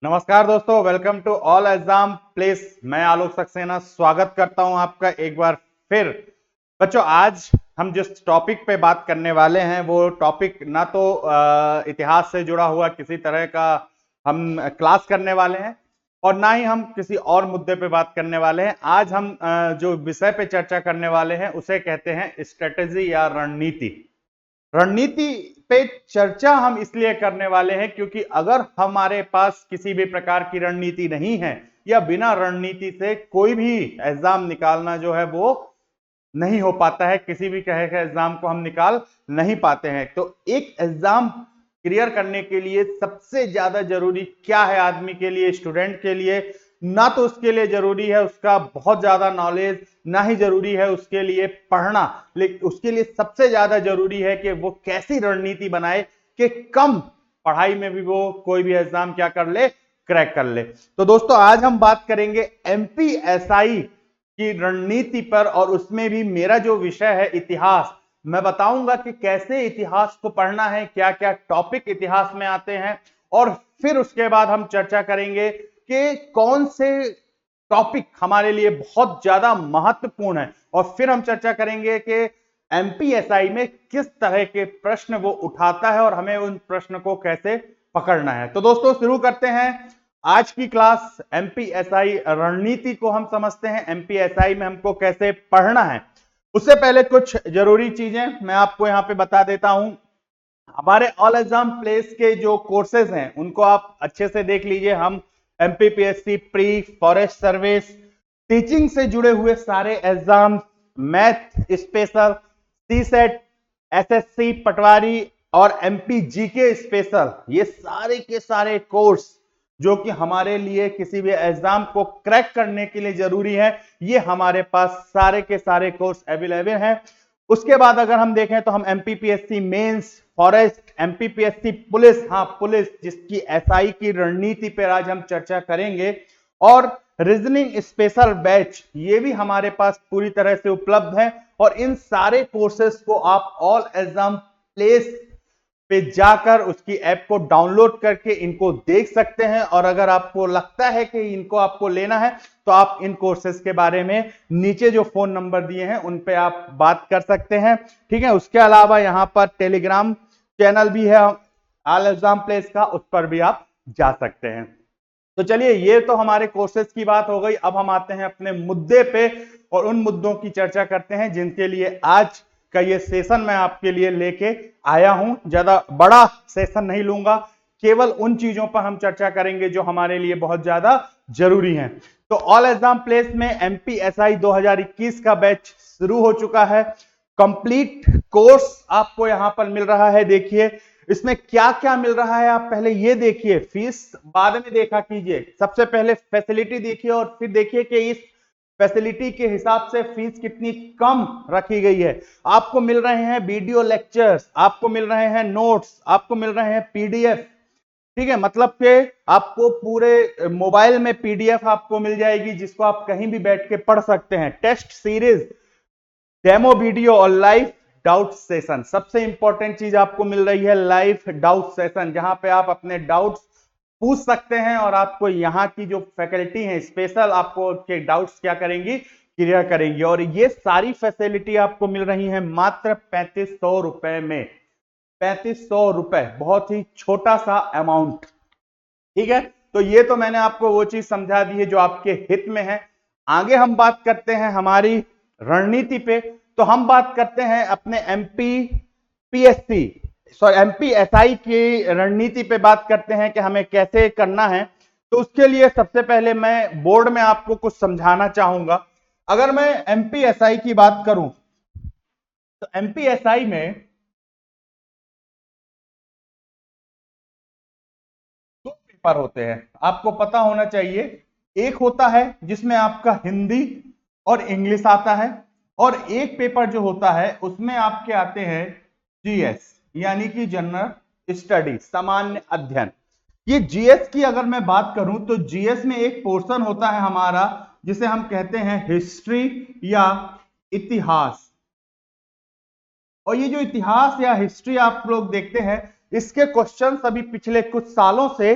नमस्कार दोस्तों, welcome to all exam place. मैं आलोक सक्सेना स्वागत करता हूं आपका एक बार फिर। बच्चों, आज हम जिस टॉपिक पे बात करने वाले हैं वो टॉपिक ना तो इतिहास से जुड़ा हुआ किसी तरह का हम क्लास करने वाले हैं और ना ही हम किसी और मुद्दे पे बात करने वाले हैं। आज हम जो विषय पे चर्चा करने वाले हैं उसे कहते हैं स्ट्रेटेजी या रणनीति। रणनीति पे चर्चा हम इसलिए करने वाले हैं क्योंकि अगर हमारे पास किसी भी प्रकार की रणनीति नहीं है या बिना रणनीति से कोई भी एग्जाम निकालना जो है वो नहीं हो पाता है, किसी भी तरह के एग्जाम को हम निकाल नहीं पाते हैं। तो एक एग्जाम क्लियर करने के लिए सबसे ज्यादा जरूरी क्या है आदमी के लिए, स्टूडेंट के लिए? ना तो उसके लिए जरूरी है उसका बहुत ज्यादा नॉलेज, ना ही जरूरी है उसके लिए पढ़ना, लेकिन उसके लिए सबसे ज्यादा जरूरी है कि वो कैसी रणनीति बनाए कि कम पढ़ाई में भी वो कोई भी एग्जाम क्या कर ले, क्रैक कर ले। तो दोस्तों, आज हम बात करेंगे एमपीएसआई की रणनीति पर और उसमें भी मेरा जो विषय है इतिहास। मैं बताऊंगा कि कैसे इतिहास को पढ़ना है, क्या क्या टॉपिक इतिहास में आते हैं, और फिर उसके बाद हम चर्चा करेंगे कि कौन से टॉपिक हमारे लिए बहुत ज्यादा महत्वपूर्ण है, और फिर हम चर्चा करेंगे कि एमपीएसआई में किस तरह के प्रश्न वो उठाता है और हमें उन प्रश्न को कैसे पकड़ना है। तो दोस्तों, शुरू करते हैं आज की क्लास। एमपीएसआई रणनीति को हम समझते हैं, एमपीएसआई में हमको कैसे पढ़ना है। उससे पहले कुछ जरूरी चीजें मैं आपको यहां पे बता देता हूं। हमारे ऑल एग्जाम प्लेस के जो कोर्सेज हैं उनको आप अच्छे से देख लीजिए। हम MPPSC pre, forest service, teaching से जुड़े हुए सारे एग्जाम, मैथ स्पेशल, सी सेट, एसएससी पटवारी और एमपी जीके स्पेशल, ये सारे के सारे कोर्स जो कि हमारे लिए किसी भी एग्जाम को क्रैक करने के लिए जरूरी है, ये हमारे पास सारे के सारे कोर्स अवेलेबल हैं। उसके बाद अगर हम देखें तो हम MPPSC mains, forest, MPPSC police, हाँ पुलिस जिसकी एसआई की रणनीति पर आज हम चर्चा करेंगे, और रीजनिंग स्पेशल बैच, ये भी हमारे पास पूरी तरह से उपलब्ध है। और इन सारे कोर्सेज को आप ऑल एग्जाम प्लेस पे जाकर उसकी ऐप को डाउनलोड करके इनको देख सकते हैं। और अगर आपको लगता है कि इनको आपको लेना है तो आप इन कोर्सेज के बारे में नीचे जो फोन नंबर दिए हैं उन पे आप बात कर सकते हैं, ठीक है। उसके अलावा यहां पर टेलीग्राम चैनल भी है ऑल एग्जाम प्लेस का, उस पर भी आप जा सकते हैं। तो चलिए, ये तो हमारे कोर्सेज की बात हो गई। अब हम आते हैं अपने मुद्दे पे और उन मुद्दों की चर्चा करते हैं जिनके लिए आज का ये सेशन मैं आपके लिए लेके आया हूं। ज्यादा बड़ा सेशन नहीं लूंगा, केवल उन चीजों पर हम चर्चा करेंगे जो हमारे लिए बहुत ज्यादा जरूरी हैं। तो ऑल एग्जाम प्लेस में एमपीएसआई 2021 का बैच शुरू हो चुका है। कंप्लीट कोर्स आपको यहां पर मिल रहा है। देखिए इसमें क्या क्या मिल रहा है, आप पहले ये देखिए, फीस बाद में देखा कीजिए। सबसे पहले फैसिलिटी देखिए और फिर देखिए कि इस फैसिलिटी के हिसाब से फीस कितनी कम रखी गई है। आपको मिल रहे हैं वीडियो लेक्चर्स, आपको मिल रहे हैं नोट्स, आपको मिल रहे हैं पीडीएफ, ठीक है। मतलब कि आपको पूरे मोबाइल में पीडीएफ आपको मिल जाएगी जिसको आप कहीं भी बैठ के पढ़ सकते हैं। टेस्ट सीरीज, डेमो वीडियो और लाइव डाउट सेशन। सबसे इंपॉर्टेंट चीज आपको मिल रही है लाइव डाउट सेशन, जहां पे आप अपने डाउट्स पूछ सकते हैं और आपको यहाँ की जो फैकल्टी है स्पेशल आपको के डाउट्स क्या करेंगी, क्लियर करेंगी। और ये सारी फैसिलिटी आपको मिल रही है मात्र 3500 रुपए में। 3500 रुपए, बहुत ही छोटा सा अमाउंट, ठीक है। तो ये तो मैंने आपको वो चीज समझा दी है जो आपके हित में है। आगे हम बात करते हैं हमारी रणनीति पे। तो हम बात करते हैं अपने एमपीएसआई की रणनीति पे बात करते हैं कि हमें कैसे करना है। तो उसके लिए सबसे पहले मैं बोर्ड में आपको कुछ समझाना चाहूंगा। अगर मैं एमपीएसआई की बात करूं तो एमपीएसआई में दो पेपर होते हैं, आपको पता होना चाहिए। एक होता है जिसमें आपका हिंदी और इंग्लिश आता है, और एक पेपर जो होता है उसमें आपके आते हैं जीएस, यानी कि जनरल स्टडी, सामान्य अध्ययन। ये जीएस की अगर मैं बात करूं तो जीएस में एक पोर्शन होता है हमारा जिसे हम कहते हैं हिस्ट्री या इतिहास। और ये जो इतिहास या हिस्ट्री आप लोग देखते हैं, इसके क्वेश्चन अभी पिछले कुछ सालों से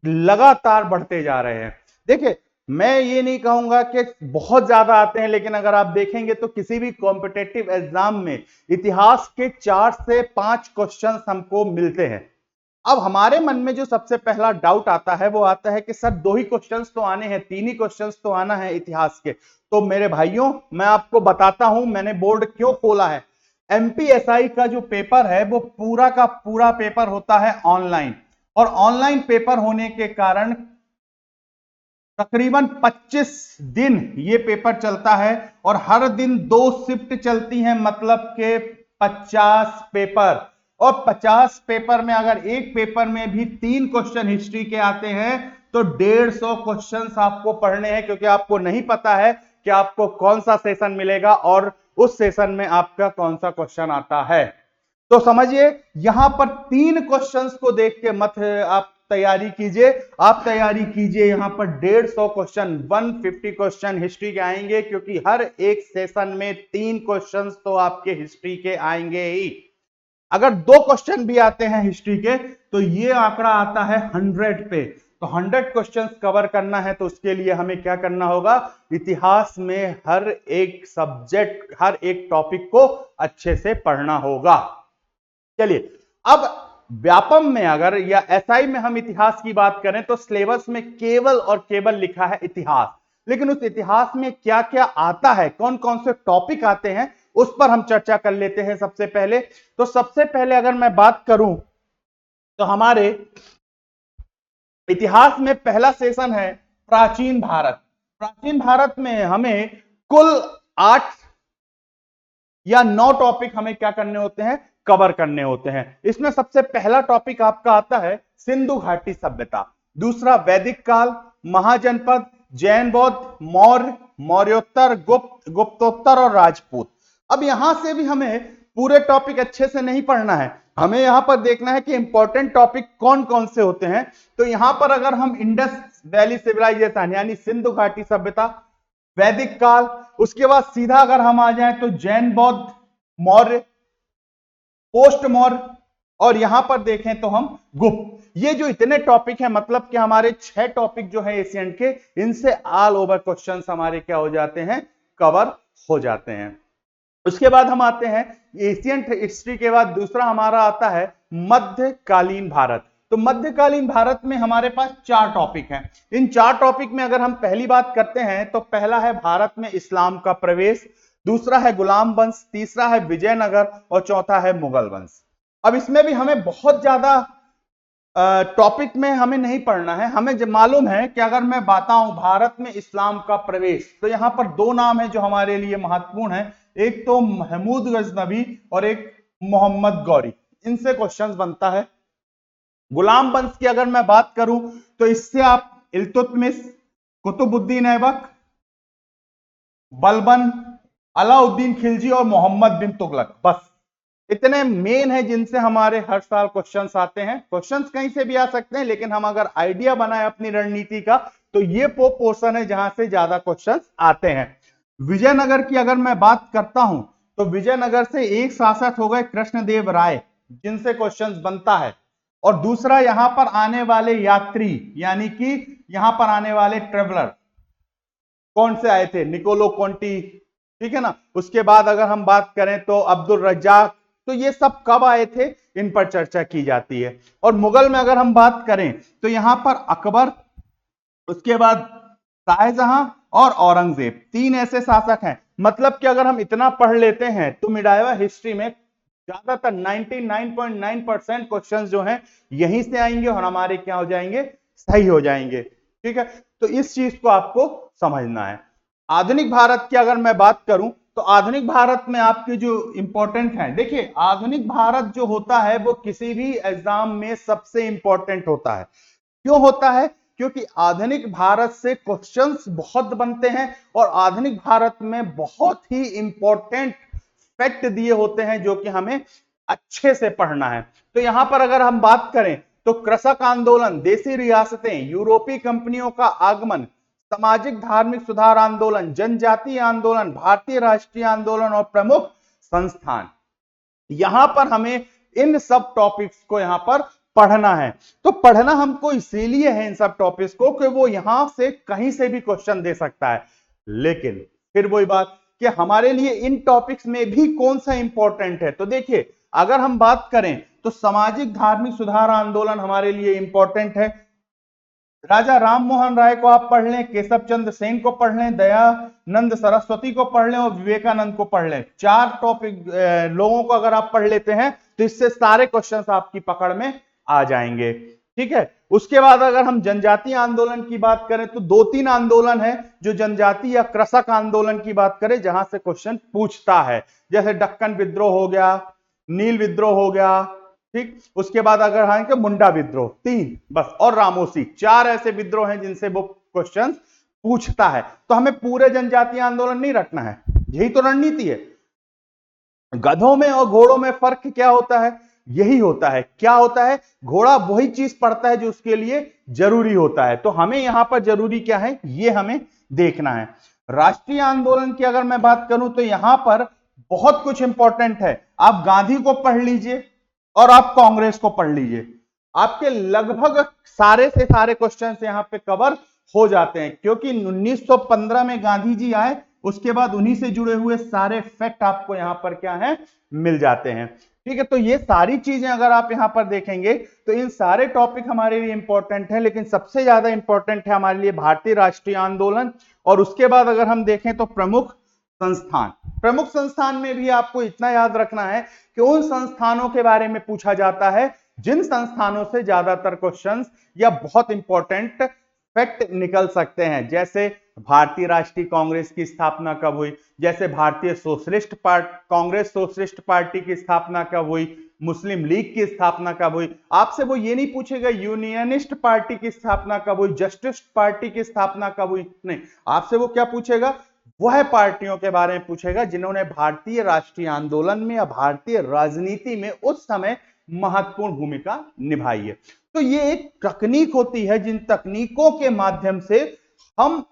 लगातार बढ़ते जा रहे हैं। देखिए, मैं ये नहीं कहूंगा कि बहुत ज्यादा आते हैं, लेकिन अगर आप देखेंगे तो किसी भी कॉम्पिटेटिव एग्जाम में इतिहास के 4 से 5 क्वेश्चंस हमको मिलते हैं। अब हमारे मन में जो सबसे पहला डाउट आता है वो आता है कि सर 2 ही क्वेश्चंस तो आने हैं, 3 ही क्वेश्चंस तो आना है इतिहास के। तो मेरे भाइयों, मैं आपको बताता हूं मैंने बोर्ड क्यों खोला है। एमपीएसआई का जो पेपर है वो पूरा का पूरा पेपर होता है ऑनलाइन, और ऑनलाइन पेपर होने के कारण तकरीबन 25 दिन ये पेपर चलता है, और हर दिन 2 शिफ्ट चलती हैं, मतलब के 50 पेपर। और 50 पेपर में अगर एक पेपर में भी 3 क्वेश्चन हिस्ट्री के आते हैं तो 150 क्वेश्चंस आपको पढ़ने हैं, क्योंकि आपको नहीं पता है कि आपको कौन सा सेशन मिलेगा और उस सेशन में आपका कौन सा क्वेश्चन आता है। तो समझिए, यहां पर 3 क्वेश्चंस को देख के मत आप तैयारी कीजिए, आप तैयारी कीजिए यहां पर 150 क्वेश्चन, 150 क्वेश्चन हिस्ट्री के आएंगे, क्योंकि हर एक सेशन में 3 क्वेश्चंस तो आपके हिस्ट्री के आएंगे ही। अगर 2 क्वेश्चन भी आते हैं हिस्ट्री के तो ये आंकड़ा आता है 100 पे। तो 100 क्वेश्चंस कवर करना है तो उसके लिए हमें क्या करना होगा, इतिहास में हर एक सब्जेक्ट, हर एक टॉपिक को अच्छे से पढ़ना होगा। चलिए, अब व्यापम में अगर या एसआई में हम इतिहास की बात करें तो सिलेबस में केवल और केवल लिखा है इतिहास, लेकिन उस इतिहास में क्या क्या आता है, कौन कौन से टॉपिक आते हैं, उस पर हम चर्चा कर लेते हैं। सबसे पहले अगर मैं बात करूं तो हमारे इतिहास में पहला सेशन है प्राचीन भारत। प्राचीन भारत में हमें कुल 8 या 9 टॉपिक हमें क्या करने होते हैं, कवर करने होते हैं। इसमें सबसे पहला टॉपिक आपका आता है सिंधु घाटी सभ्यता, दूसरा वैदिक काल, महाजनपद, जैन बौद्ध, मौर्य, मौर्योत्तर, गुप्त, गुप्तोत्तर और राजपूत। अब यहां से भी हमें पूरे टॉपिक अच्छे से नहीं पढ़ना है, हमें यहां पर देखना है कि इंपॉर्टेंट टॉपिक कौन कौन से होते हैं। तो यहां पर अगर हम इंडस वैली सिविलाइजेशन यानी सिंधु घाटी सभ्यता, वैदिक काल, उसके बाद सीधा अगर हम आ जाएं तो जैन बौद्ध, मौर्य, पोस्ट मौर्य, और यहां पर देखें तो हम गुप्त। ये जो इतने टॉपिक हैं, मतलब कि हमारे 6 टॉपिक जो है एशियन के, इनसे ऑल ओवर क्वेश्चंस हमारे क्या हो जाते हैं, कवर हो जाते हैं। उसके बाद हम आते हैं एशियन हिस्ट्री के बाद दूसरा हमारा आता है मध्यकालीन भारत। तो मध्यकालीन भारत में हमारे पास 4 टॉपिक हैं। इन 4 टॉपिक में अगर हम पहली बात करते हैं तो पहला है भारत में इस्लाम का प्रवेश, दूसरा है गुलाम वंश, तीसरा है विजयनगर और चौथा है मुगल वंश। अब इसमें भी हमें बहुत ज्यादा टॉपिक में हमें नहीं पढ़ना है, हमें जब मालूम है कि अगर मैं बताऊं भारत में इस्लाम का प्रवेश, तो यहां पर 2 नाम है जो हमारे लिए महत्वपूर्ण है, एक तो महमूद गजनवी और एक मोहम्मद गौरी। इनसे क्वेश्चंस बनता है। गुलाम वंश की अगर मैं बात करूं तो इससे आप इल्तुतमिश, कुतुबुद्दीन ऐबक, बलबन, अलाउद्दीन खिलजी और मोहम्मद बिन तुगलक, बस इतने मेन है जिनसे हमारे हर साल क्वेश्चंस आते हैं। क्वेश्चंस कहीं से भी आ सकते हैं, लेकिन हम अगर आइडिया बनाए अपनी रणनीति का तो ये पोर्शन है जहां से ज्यादा क्वेश्चंस आते हैं। विजयनगर की अगर मैं बात करता हूं तो विजयनगर से एक शासक हो गए कृष्णदेव राय, जिनसे क्वेश्चंस बनता है, और दूसरा यहां पर आने वाले यात्री यानी कि यहां पर आने वाले ट्रेवलर कौन से आए थे, निकोलो कॉन्टी, ठीक है ना। उसके बाद अगर हम बात करें तो अब्दुल रज्जाक, तो ये सब कब आए थे, इन पर चर्चा की जाती है। और मुगल में अगर हम बात करें तो यहां पर अकबर, उसके बाद शाहजहां और औरंगजेब, 3 ऐसे शासक हैं। मतलब कि अगर हम इतना पढ़ लेते हैं तो मिडाइवा हिस्ट्री में ज्यादातर 99.9% क्वेश्चंस जो हैं यहीं से आएंगे और हमारे क्या हो जाएंगे, सही हो जाएंगे, ठीक है। तो इस चीज को आपको समझना है। आधुनिक भारत की अगर मैं बात करूं तो आधुनिक भारत में आपके जो इंपॉर्टेंट है, देखिए आधुनिक भारत जो होता है वो किसी भी एग्जाम में सबसे इंपॉर्टेंट होता है। क्यों होता है, क्योंकि आधुनिक भारत से क्वेश्चंस बहुत बनते हैं और आधुनिक भारत में बहुत ही इंपॉर्टेंट फैक्ट दिए होते हैं जो कि हमें अच्छे से पढ़ना है। तो यहां पर अगर हम बात करें तो कृषक आंदोलन, देसी रियासतें, यूरोपीय कंपनियों का आगमन, सामाजिक धार्मिक सुधार आंदोलन, जनजातीय आंदोलन, भारतीय राष्ट्रीय आंदोलन और प्रमुख संस्थान, यहां पर हमें इन सब टॉपिक्स को यहां पर पढ़ना है। तो पढ़ना हमको इसीलिए है इन सब टॉपिक्स को कि वो यहां से कहीं से भी क्वेश्चन दे सकता है। लेकिन फिर वही बात कि हमारे लिए इन टॉपिक्स में भी कौन सा इंपॉर्टेंट है। तो देखिए, अगर हम बात करें तो सामाजिक धार्मिक सुधार आंदोलन हमारे लिए इंपॉर्टेंट है। राजा राम मोहन राय को आप पढ़ लें, केशव चंद्र सेन को पढ़ लें, दयानंद सरस्वती को पढ़ लें और विवेकानंद को पढ़ लें। 4 टॉपिक लोगों को अगर आप पढ़ लेते हैं तो इससे सारे क्वेश्चंस आपकी पकड़ में आ जाएंगे। ठीक है। उसके बाद अगर हम जनजातीय आंदोलन की बात करें तो 2-3 आंदोलन है जो जनजातीय या कृषक आंदोलन की बात करें जहां से क्वेश्चन पूछता है, जैसे दक्कन विद्रोह हो गया, नील विद्रोह हो गया। ठीक। उसके बाद अगर हाँ कि मुंडा विद्रोह, 3 बस, और रामोसी, 4 ऐसे विद्रोह हैं जिनसे वो क्वेश्चन पूछता है। तो हमें पूरे जनजातीय आंदोलन नहीं रखना है, यही तो रणनीति है। गधों में और घोड़ों में फर्क क्या होता है? यही होता है। क्या होता है? घोड़ा वही चीज पढ़ता है जो उसके लिए जरूरी होता है। तो हमें यहां पर जरूरी क्या है ये हमें देखना है। राष्ट्रीय आंदोलन की अगर मैं बात करूं तो यहां पर बहुत कुछ इंपॉर्टेंट है। आप गांधी को पढ़ लीजिए और आप कांग्रेस को पढ़ लीजिए, आपके लगभग सारे से सारे क्वेश्चंस यहां पे कवर हो जाते हैं, क्योंकि 1915 में गांधी जी आए, उसके बाद उन्हीं से जुड़े हुए सारे फैक्ट आपको यहां पर क्या है मिल जाते हैं। ठीक है। तो ये सारी चीजें अगर आप यहां पर देखेंगे तो इन सारे टॉपिक हमारे लिए इंपॉर्टेंट है, लेकिन सबसे ज्यादा इंपॉर्टेंट है हमारे लिए भारतीय राष्ट्रीय आंदोलन। और उसके बाद अगर हम देखें तो प्रमुख संस्थान। प्रमुख संस्थान में भी आपको इतना याद रखना है कि उन संस्थानों के बारे में पूछा जाता है जिन संस्थानों से ज्यादातर क्वेश्चंस या बहुत इंपॉर्टेंट फैक्ट निकल सकते हैं। जैसे भारतीय राष्ट्रीय कांग्रेस की स्थापना कब हुई, जैसे भारतीय सोशलिस्ट कांग्रेस सोशलिस्ट पार्टी की स्थापना कब हुई, मुस्लिम लीग की स्थापना कब हुई। आपसे वो ये नहीं पूछेगा यूनियनिस्ट पार्टी की स्थापना कब हुई, जस्टिस पार्टी की स्थापना कब हुई, नहीं, आपसे वो क्या पूछेगा, वह पार्टियों के बारे में पूछेगा जिन्होंने भारतीय राष्ट्रीय आंदोलन में या भारतीय राजनीति में उस समय महत्वपूर्ण भूमिका निभाई है। तो ये एक तकनीक होती है जिन तकनीकों के माध्यम से हम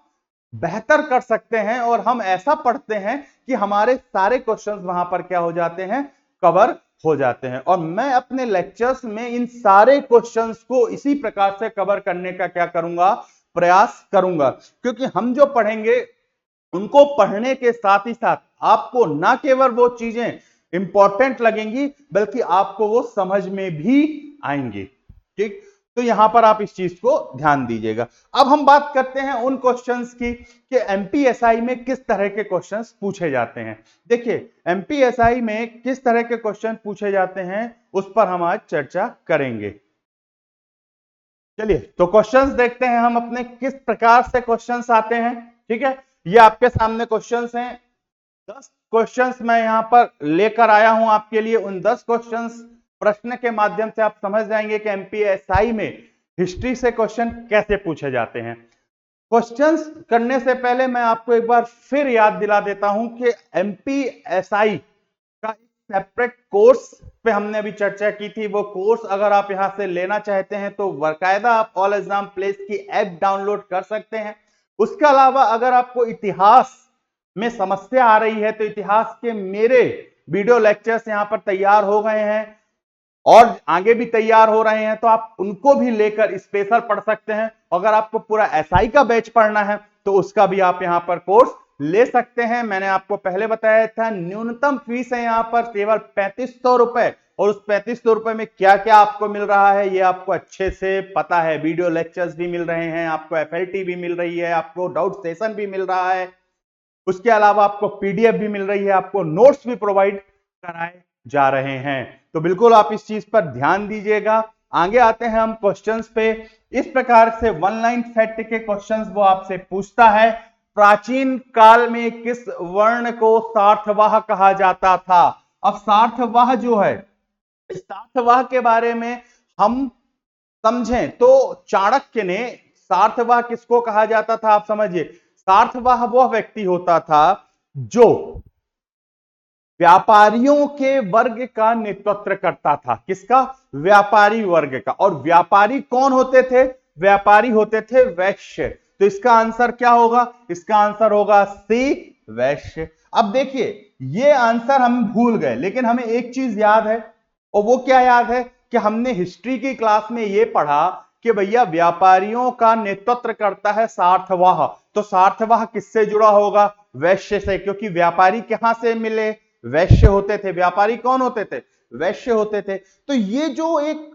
बेहतर कर सकते हैं और हम ऐसा पढ़ते हैं कि हमारे सारे क्वेश्चंस वहां पर क्या हो जाते हैं, कवर हो जाते हैं। और मैं अपने लेक्चर्स में इन सारे क्वेश्चंस को इसी प्रकार से कवर करने का क्या करूंगा, प्रयास करूंगा, क्योंकि हम जो पढ़ेंगे उनको पढ़ने के साथ ही साथ आपको ना केवल वो चीजें इंपॉर्टेंट लगेंगी बल्कि आपको वो समझ में भी आएंगी। ठीक। तो यहां पर आप इस चीज को ध्यान दीजिएगा। अब हम बात करते हैं उन क्वेश्चंस की कि एमपीएसआई में किस तरह के क्वेश्चंस पूछे जाते हैं। देखिए, एमपीएसआई में किस तरह के क्वेश्चन पूछे जाते हैं उस पर हम आज चर्चा करेंगे। चलिए, तो क्वेश्चंस देखते हैं हम अपने किस प्रकार से क्वेश्चंस आते हैं। ठीक है। ये आपके सामने क्वेश्चंस हैं। 10 क्वेश्चंस मैं यहां पर लेकर आया हूं आपके लिए। उन 10 क्वेश्चंस प्रश्न के माध्यम से आप समझ जाएंगे कि एमपीएसआई में हिस्ट्री से क्वेश्चन कैसे पूछे जाते हैं। क्वेश्चंस करने से पहले मैं आपको एक बार फिर याद दिला देता हूं कि एमपीएसआई का सेपरेट कोर्स पे हमने अभी चर्चा की थी। वो कोर्स अगर आप यहां से लेना चाहते हैं तो बाकायदा आप ऑल एग्जाम प्लेस की ऐप डाउनलोड कर सकते हैं। उसके अलावा अगर आपको इतिहास में समस्या आ रही है तो इतिहास के मेरे वीडियो लेक्चर्स यहां पर तैयार हो गए हैं और आगे भी तैयार हो रहे हैं, तो आप उनको भी लेकर स्पेशल पढ़ सकते हैं। अगर आपको पूरा एसआई का बैच पढ़ना है तो उसका भी आप यहां पर कोर्स ले सकते हैं। मैंने आपको पहले बताया था न्यूनतम फीस है यहां पर केवल 3500 रुपए, और उस 3500 रुपए में क्या क्या आपको मिल रहा है ये आपको अच्छे से पता है। वीडियो लेक्चर्स भी मिल रहे हैं, आपको एफएलटी भी मिल रही है, आपको डाउट सेशन भी मिल रहा है, उसके अलावा आपको पीडीएफ भी मिल रही है, आपको नोट्स भी प्रोवाइड कराए जा रहे हैं। तो बिल्कुल आप इस चीज पर ध्यान दीजिएगा। आगे आते हैं हम क्वेश्चंस पे। इस प्रकार से वन लाइन फैक्ट के क्वेश्चंस वो आपसे पूछता है, प्राचीन काल में किस वर्ण को सार्थवाह कहा जाता था। अब सार्थवाह जो है, सार्थवाह के बारे में हम समझें तो चाणक्य ने सार्थवाह किसको कहा जाता था आप समझिए। सार्थवाह वह व्यक्ति होता था जो व्यापारियों के वर्ग का नेतृत्व करता था। किसका? व्यापारी वर्ग का। और व्यापारी कौन होते थे? व्यापारी होते थे वैश्य। तो इसका आंसर क्या होगा? इसका आंसर होगा सी, वैश्य। अब देखिए, ये आंसर हम भूल गए, लेकिन हमें एक चीज याद है, और वो क्या याद है कि हमने हिस्ट्री की क्लास में यह पढ़ा कि भैया व्यापारियों का नेतृत्व करता है सार्थवाह। तो सार्थवाह किससे जुड़ा होगा? वैश्य से, क्योंकि व्यापारी कहां से मिले? वैश्य होते थे। व्यापारी कौन होते थे? वैश्य होते थे। तो ये जो एक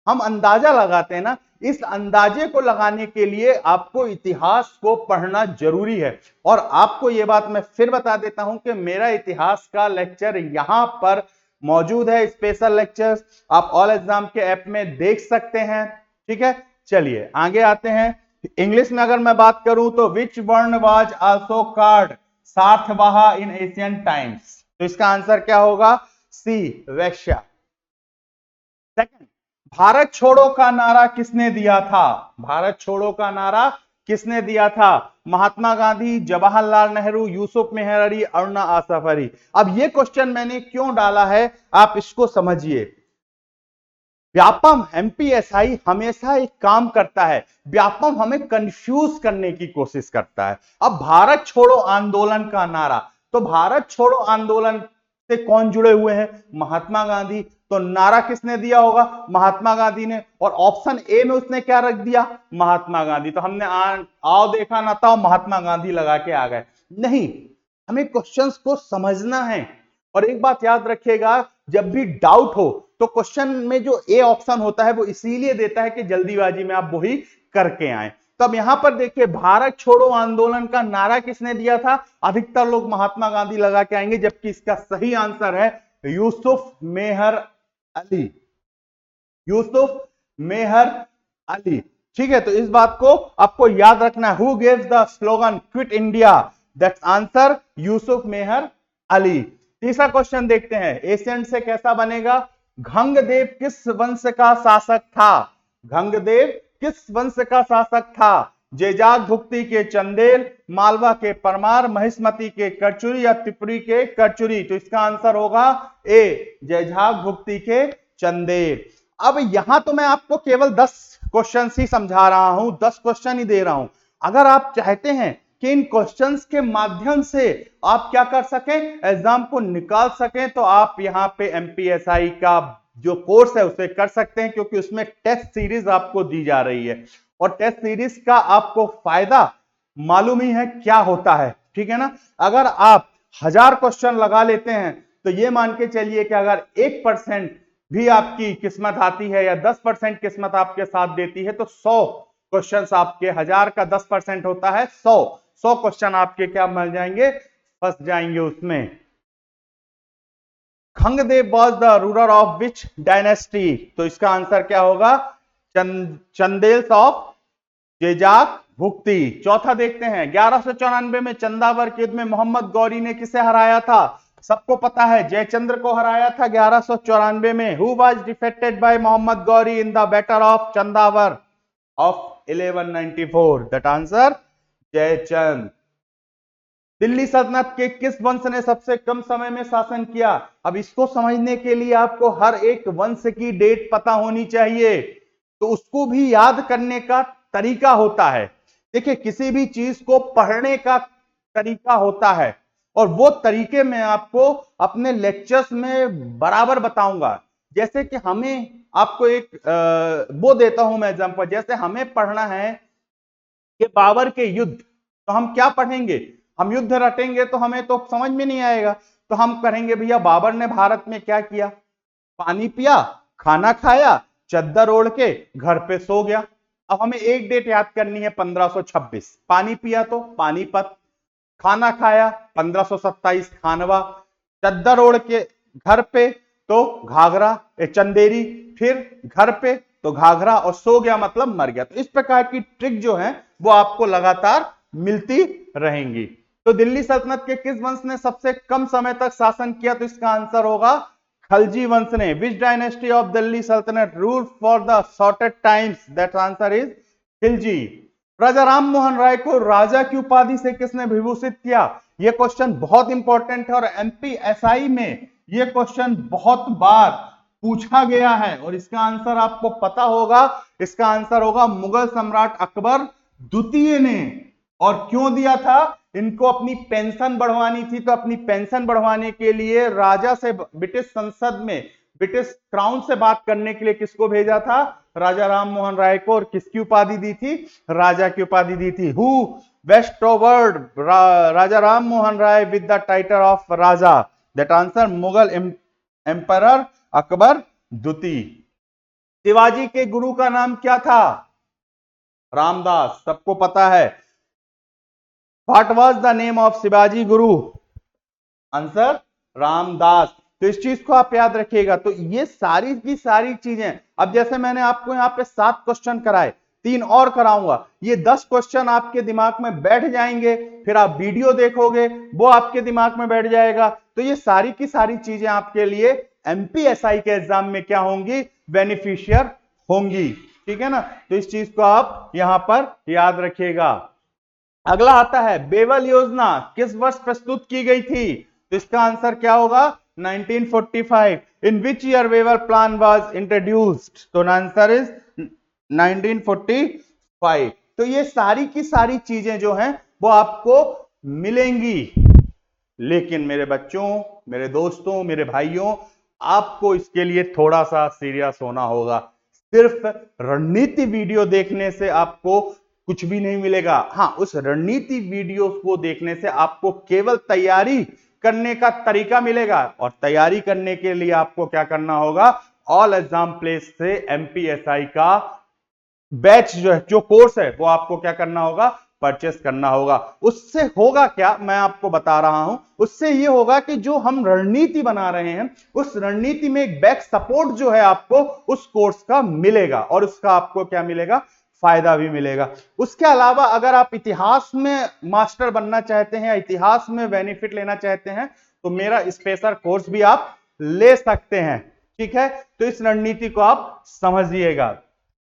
हम अंदाजा लगाते हैं ना, इस अंदाजे को लगाने के लिए आपको इतिहास को पढ़ना जरूरी है। और आपको यह बात मैं फिर बता देता हूं कि मेरा इतिहास का लेक्चर यहां पर मौजूद है, स्पेशल लेक्चर्स आप ऑल एग्जाम के ऐप में देख सकते हैं। ठीक है, चलिए आगे आते हैं। इंग्लिश में अगर मैं बात करूं तो which varna was also called sarthavaha in Asian times? तो इसका आंसर क्या होगा? सी, वैश्य। सेकंड, भारत छोड़ो का नारा किसने दिया था? भारत छोड़ो का नारा किसने दिया था? महात्मा गांधी, जवाहरलाल नेहरू, यूसुफ मेहर अली, अरुणा आसफ अली। अब ये क्वेश्चन मैंने क्यों डाला है, आप इसको समझिए। व्यापम एमपीएसआई हमेशा एक काम करता है, व्यापम हमें कंफ्यूज करने की कोशिश करता है। अब भारत छोड़ो आंदोलन का नारा, तो भारत छोड़ो आंदोलन से कौन जुड़े हुए हैं? महात्मा गांधी। तो नारा किसने दिया होगा? महात्मा गांधी ने। और ऑप्शन ए में उसने क्या रख दिया? महात्मा गांधी। तो हमने आओ देखा ना था, महात्मा गांधी लगा के आ गए। नहीं, हमें क्वेश्चंस को समझना है। और एक बात याद रखिएगा, जब भी डाउट हो तो क्वेश्चन में जो ए ऑप्शन होता है वो इसीलिए देता है कि जल्दीबाजी में आप वही करके आए। तो अब यहां पर देखिए, भारत छोड़ो आंदोलन का नारा किसने दिया था? अधिकतर लोग महात्मा गांधी लगा के आएंगे, जबकि इसका सही आंसर है यूसुफ मेहर अली। यूसुफ मेहर अली। ठीक है, तो इस बात को आपको याद रखना है। Who gives the slogan quit India? That's answer Yusuf Meher Ali. तीसरा क्वेश्चन देखते हैं, एशियन से कैसा बनेगा? घंगदेव किस वंश का शासक था? घंगदेव किस वंश का शासक था? जेजाग भुक्ति के चंदेल, मालवा के परमार, महिष्मती के करचुरी या त्रिपुरी के करचुरी? तो इसका आंसर होगा ए, जेजाग भुक्ति के चंदेल। अब यहां तो मैं आपको केवल 10 क्वेश्चन ही समझा रहा हूं, 10 क्वेश्चन ही दे रहा हूं। अगर आप चाहते हैं कि इन क्वेश्चंस के माध्यम से आप क्या कर सकें, एग्जाम को निकाल सकें, तो आप यहां पे एमपीएसआई का जो कोर्स है उसे कर सकते हैं, क्योंकि उसमें टेस्ट सीरीज आपको दी जा रही है। और टेस्ट सीरीज का आपको फायदा मालूम ही है क्या होता है। ठीक है ना? अगर आप 1000 क्वेश्चन लगा लेते हैं तो ये मान के चलिए कि अगर 1% भी आपकी किस्मत आती है या 10% किस्मत आपके साथ देती है, तो 100 क्वेश्चंस आपके, 1000 का 10% होता है 100 क्वेश्चन आपके क्या मिल जाएंगे? फंस जाएंगे उसमें। Khangdev was the ruler of which dynasty? तो इसका आंसर क्या होगा? चंदेल्स ऑफ जेजाक भुक्ति। चौथा देखते हैं, 1194 में चंदावर के युद्ध में मोहम्मद गौरी ने किसे हराया था? सबको पता है, जयचंद्र को हराया था 1194 में। Who was defeated by Mohammad Ghori in the battle of Chandawar of 1194? That answer Jaichand. Delhi सल्तनत के किस वंश ने सबसे कम समय में शासन किया? अब इसको समझने के लिए आपको हर एक वंश की डेट पता होनी चाहिए, तो उसको भी याद करने का तरीका होता है। देखिए, किसी भी चीज को पढ़ने का तरीका होता है, और वो तरीके मैं आपको अपने लेक्चर्स में बराबर बताऊंगा। जैसे कि हमें आपको एक वो देता हूं मैं एग्जांपल, जैसे हमें पढ़ना है कि बाबर के युद्ध, तो हम क्या पढ़ेंगे? हम युद्ध रटेंगे तो हमें तो समझ में नहीं आएगा। तो हम कहेंगे भैया बाबर ने भारत में क्या किया? पानी पिया, खाना खाया, चद्दर ओढ़ के घर पे सो गया। अब हमें एक डेट याद करनी है, 1526। पानी पिया तो पानीपत, खाना खाया 1527 खानवा, चद्दर ओढ़ के घर पे तो घाघरा चंदेरी, फिर घर पे तो घाघरा, और सो गया मतलब मर गया। तो इस प्रकार की ट्रिक जो है वो आपको लगातार मिलती रहेंगी। तो दिल्ली सल्तनत के किस वंश ने सबसे कम समय तक शासन किया? तो इसका आंसर होगा खलजी वंश ने। विच dynasty of Delhi Sultanat rule for the shortest times? That answer is Khilji. Raja Ram Mohan Roy को राजा की उपाधि से किसने विभूषित किया? यह क्वेश्चन बहुत इंपॉर्टेंट है और एमपीएसआई में यह क्वेश्चन बहुत बार पूछा गया है, और इसका आंसर आपको पता होगा। इसका आंसर होगा मुगल सम्राट अकबर द्वितीय ने। और क्यों दिया था? इनको अपनी पेंशन बढ़वानी थी, तो अपनी पेंशन बढ़वाने के लिए राजा से ब्रिटिश संसद में ब्रिटिश क्राउन से बात करने के लिए किसको भेजा था? राजा राम मोहन राय को। और किसकी उपाधि दी थी? राजा की उपाधि दी थी। हु वेस्ट ओवर्ड Raja Ram Mohan Roy with the title of Raja? That answer Mughal emperor Akbar द्वितीय। शिवाजी के गुरु का नाम क्या था? रामदास, सबको पता है। What was the name of Shivaji Guru? Answer Ramdas. तो इस चीज को आप याद रखिएगा। तो ये सारी की सारी चीजें, अब जैसे मैंने आपको यहाँ पे 7 क्वेश्चन कराए, 3 और कराऊंगा, ये 10 क्वेश्चन आपके दिमाग में बैठ जाएंगे। फिर आप वीडियो देखोगे, वो आपके दिमाग में बैठ जाएगा। तो ये सारी की सारी चीजें आपके लिए एमपीएसआई के एग्जाम में क्या होंगी? बेनिफिशियर होंगी। ठीक है ना? तो इस चीज को आप यहां पर याद रखिएगा। अगला आता है, बेवल योजना किस वर्ष प्रस्तुत की गई थी? तो इसका आंसर क्या होगा? 1945। In which year Wavell plan was introduced? तो आंसर इज 1945। तो ये सारी की सारी चीजें जो हैं वो आपको मिलेंगी। लेकिन मेरे बच्चों, मेरे दोस्तों, मेरे भाइयों, आपको इसके लिए थोड़ा सा सीरियस होना होगा। सिर्फ रणनीति वीडियो देखने से आपको कुछ भी नहीं मिलेगा। हाँ, उस रणनीति वीडियो को देखने से आपको केवल तैयारी करने का तरीका मिलेगा। और तैयारी करने के लिए आपको क्या करना होगा? ऑल एग्जाम प्लेस से एमपीएसआई का बैच जो है, जो कोर्स है, वो आपको क्या करना होगा? परचेस करना होगा। उससे होगा क्या, मैं आपको बता रहा हूं। उससे ये होगा कि जो हम रणनीति बना रहे हैं, उस रणनीति में एक बैक सपोर्ट जो है आपको उस कोर्स का मिलेगा। और उसका आपको क्या मिलेगा? फायदा भी मिलेगा। उसके अलावा अगर आप इतिहास में मास्टर बनना चाहते हैं या इतिहास में बेनिफिट लेना चाहते हैं, तो मेरा स्पेशल कोर्स भी आप ले सकते हैं। ठीक है? तो इस रणनीति को आप समझिएगा।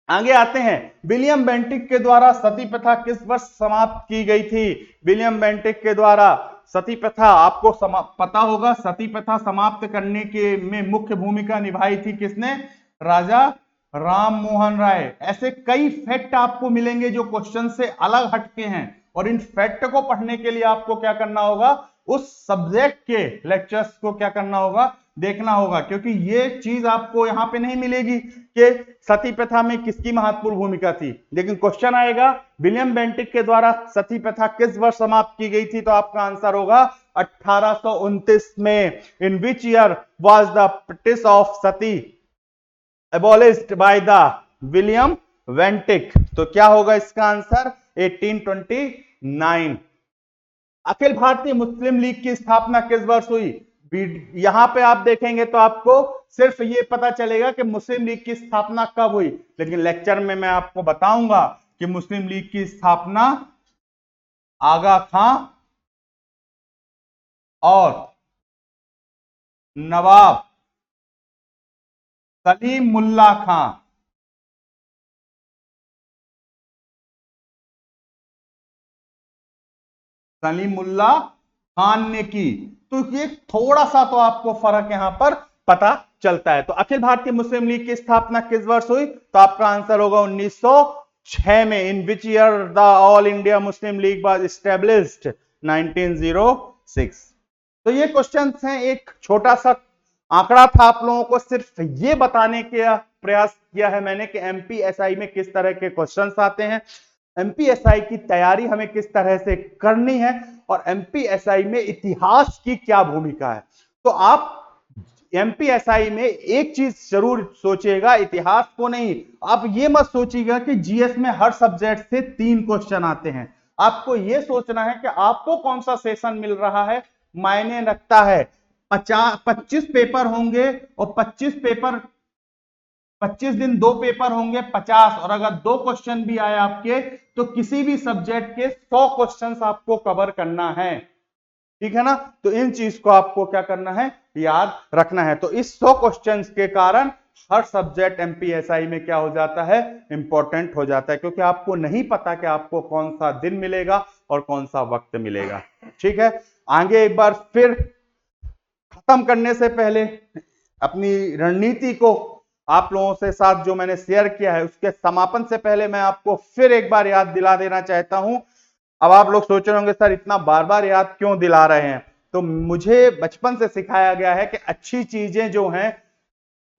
आगे आते हैं, विलियम बेंटिक के द्वारा सती प्रथा किस वर्ष समाप्त की गई थी? विलियम बेंटिक के द्वारा सती प्रथा, आपको पता होगा, सती प्रथा समाप्त करने के में मुख्य भूमिका निभाई थी किसने? राजा राम मोहन राय। ऐसे कई फैक्ट आपको मिलेंगे जो क्वेश्चन से अलग हटके हैं। और इन फैक्ट को पढ़ने के लिए आपको क्या करना होगा? उस सब्जेक्ट के लेक्चर्स को क्या करना होगा? देखना होगा। क्योंकि ये चीज आपको यहां पे नहीं मिलेगी कि सती प्रथा में किसकी महत्वपूर्ण भूमिका थी। लेकिन क्वेश्चन आएगा, विलियम बेंटिक के द्वारा सती प्रथा किस वर्ष समाप्त की गई थी? तो आपका आंसर होगा 1829 में। In which year was the practice of sati abolished by the William Bentinck? तो क्या होगा इसका आंसर? 1829। अखिल भारतीय मुस्लिम लीग की स्थापना किस वर्ष हुई? यहां पे आप देखेंगे तो आपको सिर्फ ये पता चलेगा कि मुस्लिम लीग की स्थापना कब हुई। लेकिन लेक्चर में मैं आपको बताऊंगा कि मुस्लिम लीग की स्थापना आगा खां और नवाब सलीमुल्लाह खां सलीमुल्लाह खान ने की। तो ये थोड़ा सा तो आपको फर्क यहां पर पता चलता है। तो अखिल भारतीय मुस्लिम लीग की स्थापना किस वर्ष हुई? तो आपका आंसर होगा 1906 में। In which year the All India Muslim League was established? 1906। तो ये क्वेश्चन हैं, एक छोटा सा आंकड़ा था आप लोगों को सिर्फ ये बताने का प्रयास किया है मैंने कि एमपीएसआई में किस तरह के क्वेश्चंस आते हैं, एमपीएसआई की तैयारी हमें किस तरह से करनी है, और एमपीएसआई में इतिहास की क्या भूमिका है। तो आप एमपीएसआई में एक चीज जरूर सोचिएगा, इतिहास को नहीं। आप ये मत सोचिएगा कि जीएस में हर सब्जेक्ट से 3 क्वेश्चन आते हैं। आपको यह सोचना है कि आपको कौन सा सेशन मिल रहा है, मायने रखता है। 25 पेपर होंगे और 25 दिन 2 पेपर होंगे 50। और अगर 2 क्वेश्चन भी आए आपके, तो किसी भी सब्जेक्ट के 100 क्वेश्चंस आपको कवर करना है। ठीक है ना? तो इन चीज को आपको क्या करना है? याद रखना है। तो इस 100 क्वेश्चंस के कारण हर सब्जेक्ट एमपीएसआई में क्या हो जाता है? इंपॉर्टेंट हो जाता है। क्योंकि आपको नहीं पता कि आपको कौन सा दिन मिलेगा और कौन सा वक्त मिलेगा। ठीक है? आगे एक बार फिर खत्म करने से पहले अपनी रणनीति को आप लोगों से साथ जो मैंने शेयर किया है, उसके समापन से पहले मैं आपको फिर एक बार याद दिला देना चाहता हूं। अब आप लोग सोच रहे होंगे, सर इतना बार बार याद क्यों दिला रहे हैं? तो मुझे बचपन से सिखाया गया है कि अच्छी चीजें जो हैं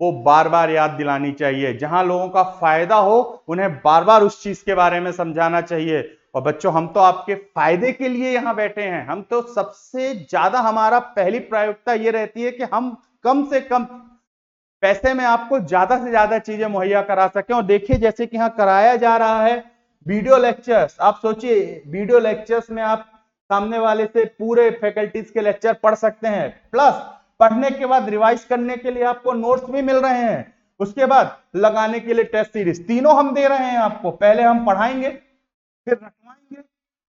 वो बार बार याद दिलानी चाहिए। जहां लोगों का फायदा हो उन्हें बार बार उस चीज के बारे में समझाना चाहिए। और बच्चों, हम तो आपके फायदे के लिए यहां बैठे हैं। हम तो सबसे ज्यादा, हमारा पहली प्रायोरिकता ये रहती है कि हम कम से कम पैसे में आपको ज्यादा से ज्यादा चीजें मुहैया करा सकें। और देखिए, जैसे कि यहां कराया जा रहा है वीडियो लेक्चर्स। आप सोचिए, वीडियो लेक्चर्स में आप सामने वाले से पूरे फैकल्टीज के लेक्चर पढ़ सकते हैं, प्लस पढ़ने के बाद रिवाइज करने के लिए आपको नोट्स भी मिल रहे हैं, उसके बाद लगाने के लिए टेस्ट सीरीज, तीनों हम दे रहे हैं आपको। पहले हम पढ़ाएंगे, फिर रखवाएंगे,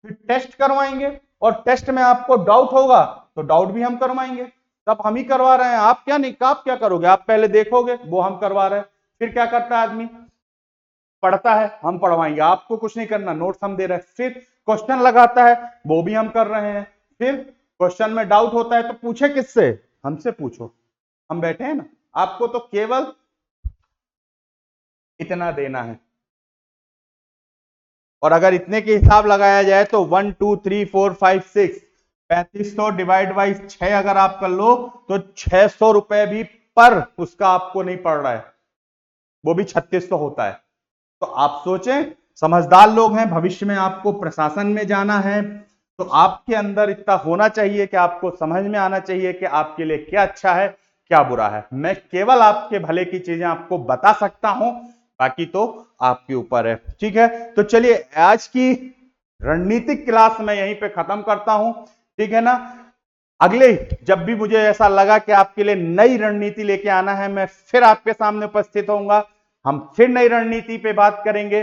फिर टेस्ट करवाएंगे, और टेस्ट में आपको डाउट होगा तो डाउट भी हम करवाएंगे। सब हम ही करवा रहे हैं, आप क्या नहीं, आप क्या करोगे, आप पहले देखोगे, वो हम करवा रहे हैं। फिर क्या करता है आदमी, पढ़ता है, हम पढ़वाएंगे, आपको कुछ नहीं करना, नोट्स हम दे रहे हैं। फिर क्वेश्चन लगाता है, वो भी हम कर रहे हैं। फिर क्वेश्चन में डाउट होता है तो पूछे किससे, हमसे पूछो, हम बैठे हैं ना। आपको तो केवल इतना देना है। और अगर इतने के हिसाब लगाया जाए तो 1 2 3 4 5 6 3500 डिवाइड बाई 6 अगर आप कर लो तो 600 रुपए भी पर उसका आपको नहीं पड़ रहा है, वो भी 3600 होता है। तो आप सोचें, समझदार लोग हैं, भविष्य में आपको प्रशासन में जाना है, तो आपके अंदर इतना होना चाहिए कि आपको समझ में आना चाहिए कि आपके लिए क्या अच्छा है, क्या बुरा है। मैं केवल आपके भले की चीजें आपको बता सकता हूं, बाकी तो आपके ऊपर है। ठीक है, तो चलिए आज की रणनीतिक क्लास मैं यहीं पे खत्म करता हूं। ठीक है ना, अगले जब भी मुझे ऐसा लगा कि आपके लिए नई रणनीति लेके आना है, मैं फिर आपके सामने उपस्थित होऊंगा। हम फिर नई रणनीति पे बात करेंगे,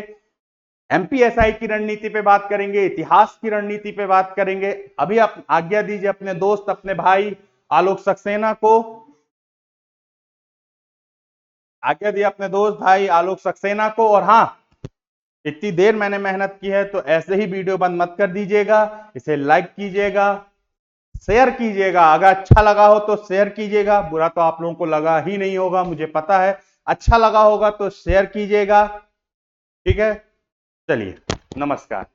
एमपीएसआई की रणनीति पे बात करेंगे, इतिहास की रणनीति पे बात करेंगे। अभी आप आज्ञा दीजिए अपने दोस्त, अपने भाई आलोक सक्सेना को, आज्ञा दिए अपने दोस्त भाई आलोक सक्सेना को। और हाँ, इतनी देर मैंने मेहनत की है तो ऐसे ही वीडियो बंद मत कर दीजिएगा, इसे लाइक कीजिएगा, शेयर कीजिएगा। अगर अच्छा लगा हो तो शेयर कीजिएगा, बुरा तो आप लोगों को लगा ही नहीं होगा, मुझे पता है। अच्छा लगा होगा तो शेयर कीजिएगा। ठीक है, चलिए, नमस्कार।